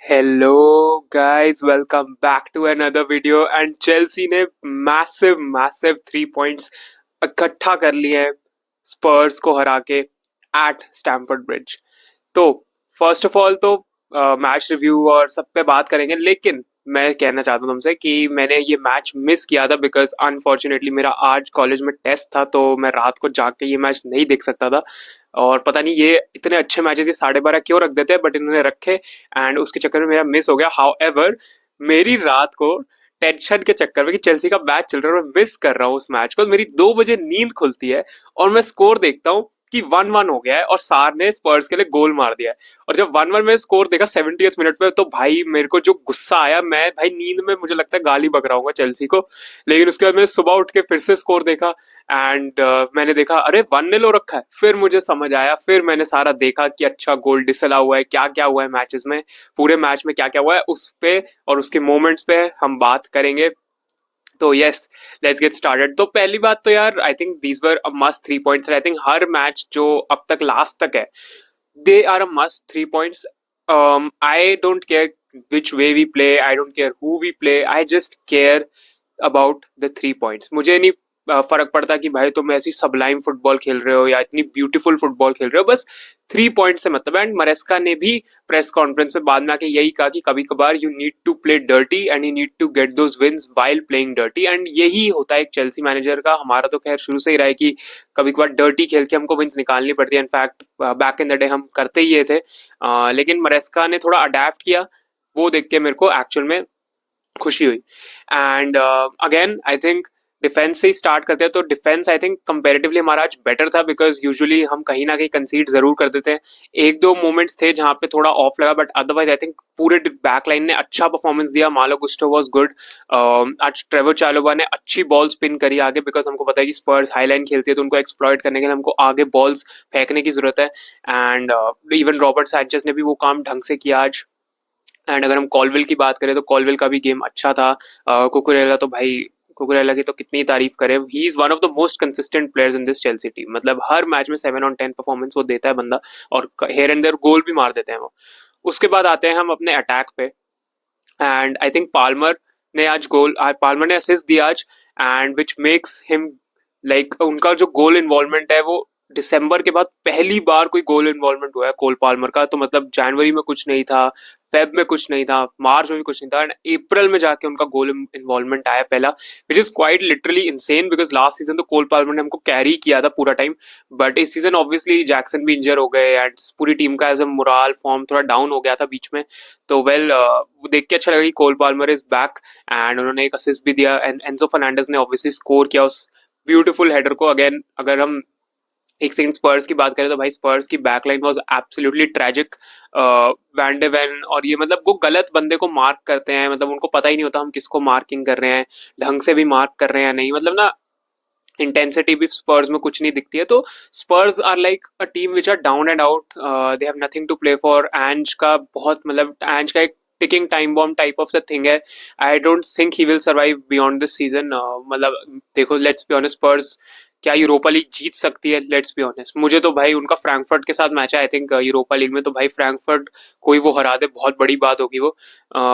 Hello guys, welcome back to another video. And Chelsea ने massive massive 3 points इकट्ठा कर लिए हैं स्पर्स को हरा के एट स्टैम्फोर्ड ब्रिज। तो फर्स्ट ऑफ ऑल तो मैच रिव्यू और सब पे बात करेंगे, लेकिन मैं कहना चाहता हूँ तुमसे कि मैंने ये मैच मिस किया था बिकॉज अनफॉर्चुनेटली मेरा आज कॉलेज में टेस्ट था, तो मैं रात को जाग के ये मैच नहीं देख सकता था। और पता नहीं ये इतने अच्छे मैचेस ये 12:30 क्यों रख देते हैं, बट इन्होंने रखे एंड उसके चक्कर में मेरा मिस हो गया। हाउ एवर मेरी रात को टेंशन के चक्कर में कि चेल्सी का मैच चल रहा है और मैं मिस कर रहा हूँ उस मैच को, मेरी 2 बजे नींद खुलती है और मैं स्कोर देखता हूँ कि 1-1 हो गया है और सार ने स्पर्स के लिए गोल मार दिया है। और जब 1-1 में स्कोर देखा 70th मिनट पे, तो भाई मेरे को जो गुस्सा आया, मैं भाई नींद में मुझे लगता है गाली बक रहा हूँ चेल्सी को। लेकिन उसके बाद मैंने सुबह उठ के फिर से स्कोर देखा एंड मैंने देखा अरे 1-0 हो रखा है। फिर मुझे समझ आया, फिर मैंने सारा देखा कि अच्छा गोल डिसला हुआ है, क्या क्या हुआ है मैचेस में, पूरे मैच में क्या क्या हुआ है, उस पे और उसके मोमेंट्स पे हम बात करेंगे। तो यस, लेट्स गेट स्टार्टेड। तो पहली बात तो यार, I think these were a must 3 points. I think हर मैच जो अब तक लास्ट तक है, they are a must 3 points. I don't care which way we play, I don't care who we play, I just care about the 3 points. मुझे नहीं फर्क पड़ता कि भाई तुम ऐसी सबलाइम फुटबॉल खेल रहे हो या इतनी ब्यूटीफुल फुटबॉल खेल रहे हो, बस 3 पॉइंट से मतलब है। एंड मरेस्का ने भी प्रेस कॉन्फ्रेंस में बाद में आके यही कहा कि कभी कभार you need to play dirty and you need to get those wins while playing dirty. And यही होता है एक चेल्सी मैनेजर का। हमारा तो खैर शुरू से ही रहा है कि कभी कभार डर्टी खेल के हमको विंस निकालनी पड़ती है। In fact back in the day हम करते ही ये थे, लेकिन मरेस्का ने थोड़ा अडेप्ट किया। वो देख के मेरे को एक्चुअल में खुशी हुई। And again I think defence से ही स्टार्ट करते हैं। तो डिफेंस आई थिंक कंपेरेटिवली हमारा आज बेटर था, बिकॉज यूजुअली हम कहीं ना कहीं कंसीड जरूर कर देते हैं। एक दो मोमेंट्स थे जहां पे थोड़ा ऑफ लगा, बट अदरवाइज आई थिंक पूरे बैक लाइन ने अच्छा परफॉर्मेंस दिया। मालो गुस्टो वाज गुड। आज ट्रेवर चालोबा ने अच्छी बॉल स्पिन करी आगे, बिकॉज हमको पता है कि स्पर्स हाई लाइन खेलती है, तो उनको एक्सप्लॉइट करने के लिए हमको आगे बॉल्स फेंकने की जरूरत है। एंड इवन रॉबर्ट सैंचेज ने भी वो काम ढंग से किया आज। एंड अगर हम कॉलविल की बात करें तो कॉलविल का भी गेम अच्छा था। कुकुरेला तो भाई, कुकुरेला की तो कितनी तारीफ करें। He is one of the most consistent players in this Chelsea team. मतलब हर मैच में 7 on 10 परफॉर्मेंस वो देता है बंदा, और हेयर एंड देयर गोल भी मार देते हैं वो। उसके बाद आते हैं हम अपने अटैक पे। एंड आई थिंक पाल्मर ने असिस्ट दिया आज, and which makes him like उनका जो गोल इन्वॉल्वमेंट है वो दिसंबर के बाद पहली बार कोई गोल इन्वॉल्वमेंट हुआ है कोल पाल्मर का। तो मतलब जनवरी में कुछ नहीं था, फेब में कुछ नहीं था, मार्च में भी कुछ नहीं था, एंड अप्रैल में जाके उनका गोल इन्वॉल्वमेंट आया पहला, which is quite literally insane. Because last season तो कोल पाल्मर ने हमको कैरी किया था पूरा टाइम, बट इस सीजन ऑब्वियसली जैक्सन भी इंजर हो गए एंड पूरी टीम का एज अ मोरल फॉर्म थोड़ा डाउन हो गया था बीच में। तो वो देख के अच्छा लगा कि कोल पाल्मर इज बैक। एंड उन्होंने एक असिस्ट भी दिया, एंड एंजो फर्नांडिस ने ऑब्वियसली स्कोर किया उस ब्यूटीफुल हेडर को। अगेन अगर हम एक सेकंड स्पर्स की बात करें तो भाई स्पर्स की backline was absolutely tragic. Van de Ven और ये मतलब वो गलत बंदे को मार्क करते हैं, मतलब उनको पता ही नहीं होता हम किसको मार्किंग कर रहे हैं, ढंग से भी मार्क कर रहे हैं नहीं, मतलब ना इंटेंसिटी भी स्पर्स में कुछ नहीं दिखती है। तो Spurs are like a team which are down and out, they have nothing to play for. Ange का बहुत मतलब एंज का एक ticking time bomb type of the thing है। I don't think he will survive beyond this season. मतलब देखो, let's be honest, स्पर्स क्या Europa league जीत सकती है? लेट्स बी ऑनेस्ट, मुझे तो भाई उनका फ्रैंकफर्ट के साथ मैच है आई थिंक यूरोपा लीग में, तो भाई फ्रैंकफर्ट कोई वो हरा दे बहुत बड़ी बात होगी वो।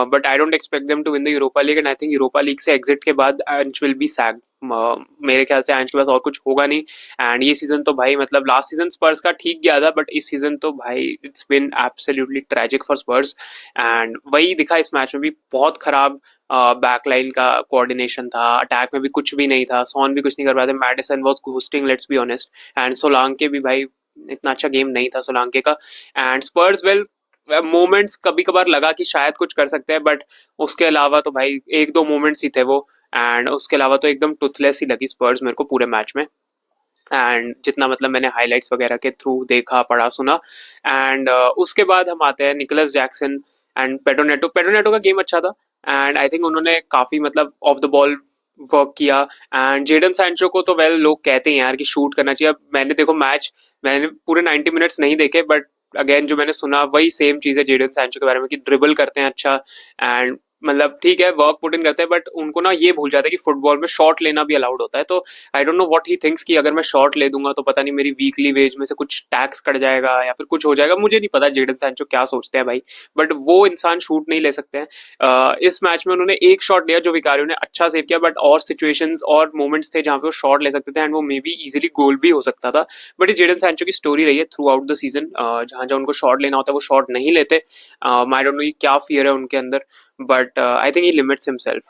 But I don't expect them to win the Europa League, and I think Europa League से एग्जिट के बाद एंज विल बी सैग। मेरे ख्याल से एंज के पास और कुछ होगा नहीं। एंड ये सीजन तो भाई मतलब लास्ट सीजन स्पर्स का ठीक गया था, बट इस सीजन तो भाई it's been absolutely tragic for Spurs. And वही दिखा इस मैच में भी, बहुत खराब बैकलाइन का कोऑर्डिनेशन था, अटैक में भी कुछ भी नहीं था, सॉन भी कुछ नहीं कर पाया था, Maddison was ghosting, let's be honest. And Solanke भी भाई इतना अच्छा गेम नहीं था सोलांके का। एंड स्पर्स वेल, मोमेंट्स कभी कभार लगा कि शायद कुछ कर सकते हैं, बट उसके अलावा तो भाई एक दो मोमेंट्स ही थे वो। एंड उसके अलावा तो एकदम टुथलेस ही लगी स्पर्स मेरे को पूरे मैच में। एंड जितना मतलब मैंने हाइलाइट्स वगैरह के थ्रू देखा पढ़ा सुना। एंड उसके बाद हम आते हैं Nicholas Jackson and Pedro Neto का गेम अच्छा था। एंड आई थिंक उन्होंने काफी मतलब ऑफ द बॉल वर्क किया। एंड जेडन सैंचो को तो वेल लोग कहते हैं यार कि शूट करना चाहिए। अब मैंने देखो मैच, मैंने पूरे 90 मिनट्स नहीं देखे, बट अगेन जो मैंने सुना वही सेम चीज है जेडन सैंचो के बारे में कि ड्रिबल करते हैं अच्छा, एंड मतलब ठीक है वर्क पुट इन करते हैं बट उनको ना ये भूल जाता है कि फुटबॉल में शॉट लेना भी अलाउड होता है। तो I don't know what he thinks कि अगर मैं शॉट ले दूंगा तो पता नहीं मेरी वीकली वेज में से कुछ टैक्स कट जाएगा या फिर कुछ हो जाएगा। मुझे नहीं पता जेडन सैंचो क्या सोचते हैं भाई, बट वो इंसान शूट नहीं ले सकते हैं। इस मैच में उन्होंने एक शॉट लिया जो विकारियो ने अच्छा सेव किया, बट और सिचुएशंस और मोमेंट्स थे जहां पे वो शॉट ले सकते थे एंड वो मे बी इजिली गोल भी हो सकता था। बट ये जेडन सैंचो की स्टोरी रही है थ्रू आउट द सीजन, जहां जहां उनको शॉट लेना होता है वो शॉट नहीं लेते। आई डोंट नो क्या फियर है उनके अंदर, but I think he limits himself.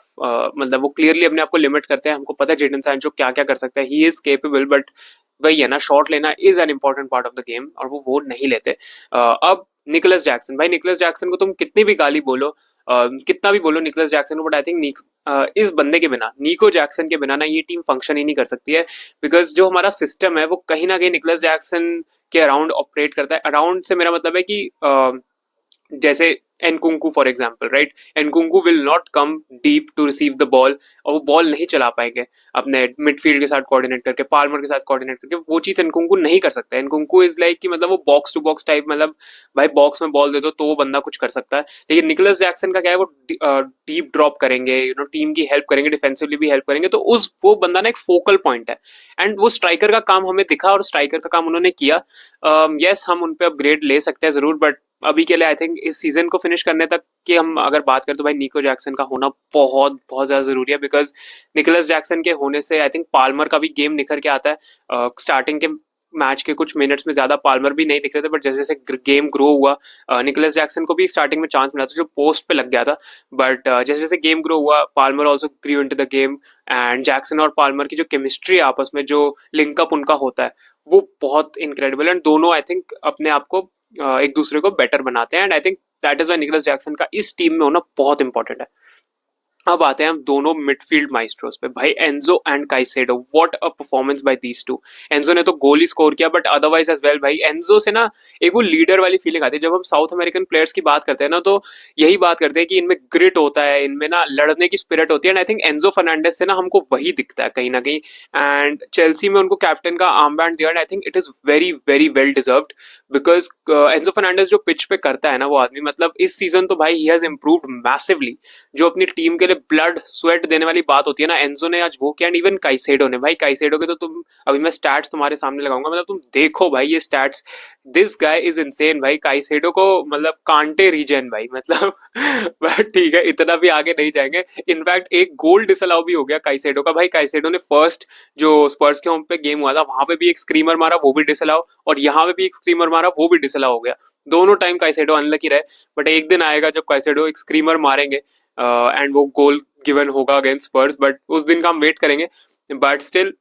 मतलब वो क्लियरली अपने आप को लिमिट करते हैं। हमको पता है जेडन सैंचो क्या क्या कर सकता है, ही इज केपेबल, बट वही है ना, शॉट लेना is an important part of the game और वो नहीं लेते। अब निकोलस जैक्सन, भाई निकोलस जैक्सन को तुम कितनी भी गाली बोलो, कितना भी बोलो निकोलस जैक्सन को, बट आई थिंक इस बंदे के बिना, नीको जैक्सन के बिना ना ये टीम फंक्शन ही नहीं कर सकती है। बिकॉज जो हमारा सिस्टम है वो कहीं ना कहीं निकोलस जैक्सन के अराउंड ऑपरेट करता है। अराउंड से मेरा मतलब है कि जैसे Nkunku for example, right, Nkunku will not come deep to receive the ball और वो बॉल नहीं चला पाएंगे अपने मिडफील्ड के साथ कोऑर्डिनेट करके, पाल्मर के साथ कोऑर्डिनेट करके। वो चीज एनकुंकू नहीं कर सकता। एनकुंकू इज लाइक कि मतलब वो बॉक्स टू बॉक्स टाइप, मतलब भाई बॉक्स में बॉल दे दो तो वो बंदा कुछ कर सकता है। लेकिन निकोलस जैक्सन का क्या है, वो डीप ड्रॉप करेंगे, यू नो, टीम की हेल्प करेंगे, डिफेंसिवली भी हेल्प करेंगे। तो उस वो बंदा ना एक फोकल पॉइंट है एंड वो स्ट्राइकर का काम हमें दिखा और स्ट्राइकर का काम उन्होंने किया। यस हम उन पे अपग्रेड ले सकते हैं जरूर, बट अभी के लिए आई थिंक इस सीजन को फिनिश करने तक की हम अगर बात करें तो भाई निको जैक्सन का होना बहुत बहुत ज्यादा जरूरी है। बिकॉज निकोलस जैक्सन के होने से आई थिंक पाल्मर का भी गेम निखर के आता है। स्टार्टिंग के मैच के कुछ मिनट्स में ज्यादा पाल्मर भी नहीं दिख रहे थे, बट जैसे जैसे गेम ग्रो हुआ निकोलस जैक्सन को भी स्टार्टिंग में चांस मिला था जो पोस्ट पे लग गया था, बट जैसे जैसे गेम ग्रो हुआ Palmer also grew into the game and Jackson और पाल्मर की जो केमिस्ट्री आपस में जो लिंकअप उनका होता है वो बहुत इनक्रेडिबल एंड दोनों आई थिंक अपने आप को एक दूसरे को बेटर बनाते हैं and I think that is why Nicolas Jackson का इस टीम में होना बहुत इंपॉर्टेंट है। अब आते हैं हम दोनों मिडफील्ड माइस्ट्रोस पे, भाई Enzo and Caicedo, what a performance by these two. Enzo ने तो गोल ही स्कोर किया बट अदरवाइज एज वेल भाई एंजो से ना एक वो लीडर वाली फीलिंग आती है। जब हम साउथ अमेरिकन प्लेयर्स की बात करते हैं ना तो यही बात करते हैं कि इनमें ग्रिट होता है, इनमें ना लड़ने की स्पिरिट होती है and I think Enzo Fernandez से ना हमको वही दिखता है कहीं ना कहीं। एंड चेल्सी में उनको कैप्टन का आर्म बैंड दिया and I think it is very very well deserved. Because Enzo Fernandez जो पिच पे करता है ना वो आदमी, मतलब इस सीजन तो भाई ही हैज इम्प्रूव्ड मैसिवली। जो अपनी टीम के लिए ब्लड स्वेट देने वाली बात होती है ना, एंजो ने आज वो किया एंड इवन काइसेडो ने। भाई काइसेडो के तो तुम अभी मैं स्टैट्स तुम्हारे सामने लगाऊंगा, मतलब तुम देखो भाई ये stats, this guy is insane भाई। काइसेडो को मतलब कांटे रीजन भाई, मतलब बट ठीक है इतना भी आगे नहीं जाएंगे। इनफैक्ट एक गोल डिसअलाउ भी हो गया काइसेडो का। भाई काइसेडो ने फर्स्ट जो स्पर्स के होम पे गेम हुआ था वहां पे भी एक स्क्रीमर मारा, वो भी डिसअलाउ, और यहाँ पे भी एक स्क्रीमर मारा, वो भी डिसअलाउ हो गया। दोनों टाइम काइसेडो अनलकी रहे, बट एक दिन आएगा जब काइसेडो एक स्क्रीमर मारेंगे एंड वो गोल गिवन होगा अगेंस्ट स्पर्स, बट उस दिन का हम वेट करेंगे। बट स्टिल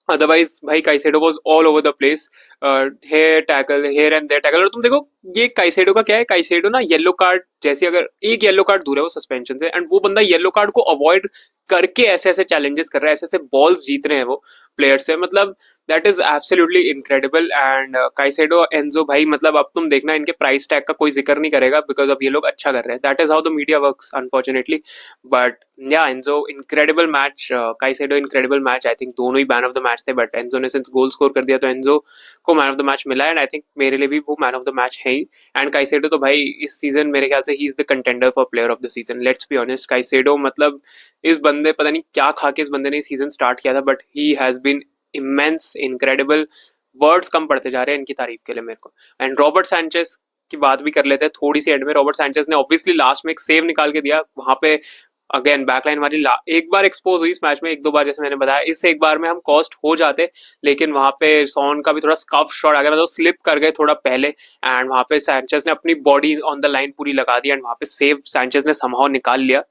अदरवाइज भाई Caicedo was all over the place, here tackle here and there tackle. और तुम देखो ये काइसेडो का क्या है, काइसेडो ना येलो कार्ड जैसे, अगर एक येलो कार्ड दूर है वो सस्पेंशन से एंड वो बंदा येलो कार्ड को अवॉइड करके ऐसे ऐसे चैलेंजेस कर रहा है, ऐसे ऐसे बॉल्स जीत रहे हैं वो प्लेयर से, मतलब that is absolutely incredible. And Caicedo Enzo भाई मतलब अब तुम देखना इनके प्राइस टैग का कोई जिक्र नहीं करेगा बिकॉज अब ये लोग अच्छा कर रहे हैं, that is how the media works unfortunately. But yeah Enzo incredible match, Caicedo incredible match. I think दोनों ही मैन ऑफ द मैच थे, बट एंजो ने सिंस गोल स्कोर कर दिया तो एंजो को मैन ऑफ द मैच मिला and I think मेरे लिए भी वो मैन ऑफ द मैच है ही। एंड काइसेडो तो भाई इस सीजन मेरे ख्याल से he is the contender for player of the season, let's be honest. Caicedo मतलब इस बंदे पता नहीं क्या खा के इस बंदे ने सीजन स्टार्ट किया था, but he has been immense incredible. Words कम पड़ते जा रहे हैं इनकी तारीफ के लिए मेरे को। एंड रॉबर्ट सैंचेस की बात भी कर लेते हैं थोड़ी सी एंड में। रॉबर्ट सैंचेस ने ऑब्वियसली लास्ट में एक सेव निकाल के दिया वहां पे, अगेन बैकलाइन हमारी एक बार एक्सपोज हुई इस मैच में, एक दो बार जैसे मैंने बताया, इस एक बार में हम कॉस्ट हो जाते, लेकिन वहां पे सॉन का भी थोड़ा स्कफ शॉट आ गया, मतलब स्लिप कर गए थोड़ा पहले एंड वहां पे सैंचेस ने अपनी बॉडी ऑन द लाइन पूरी लगा दी एंड वहां पे सेव सैंचेस ने समहाउ निकाल लिया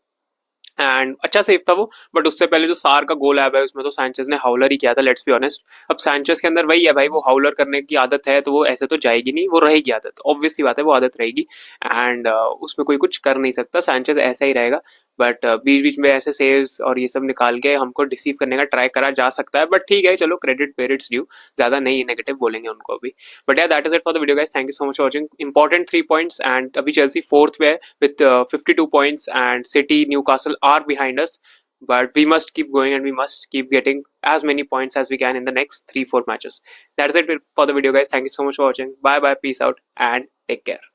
एंड अच्छा सेव था वो। बट उससे पहले जो सार का गोल आया है उसमें तो सैंचेस ने हाउलर ही किया था, लेट्स बी ऑनेस्ट। अब सैंचेस के अंदर वही है भाई, वो हाउलर करने की आदत है तो वो ऐसे तो जाएगी नहीं, वो रहेगी आदत, ऑब्वियस सी बात है वो आदत रहेगी एंड उसमें कोई कुछ कर नहीं सकता, सैंचेस ऐसा ही रहेगा। बट बीच बीच में ऐसे सेव्स और ये सब निकाल के हमको डिसीव करने का ट्राई करा जा सकता है, बट ठीक है चलो क्रेडिट वेयर इट्स ड्यू, ज्यादा नहीं नेगेटिव बोलेंगे उनको अभी। But yeah that is it for the video guys, thank you so much for watching. Important 3 points and अभी चेल्सी फोर्थ पे है with 52 points and City Newcastle are behind us, but we must keep going and we must keep getting as many points as we can in the next 3-4 matches. That's it for the video guys, thank you so much for watching, bye bye, peace out and take care.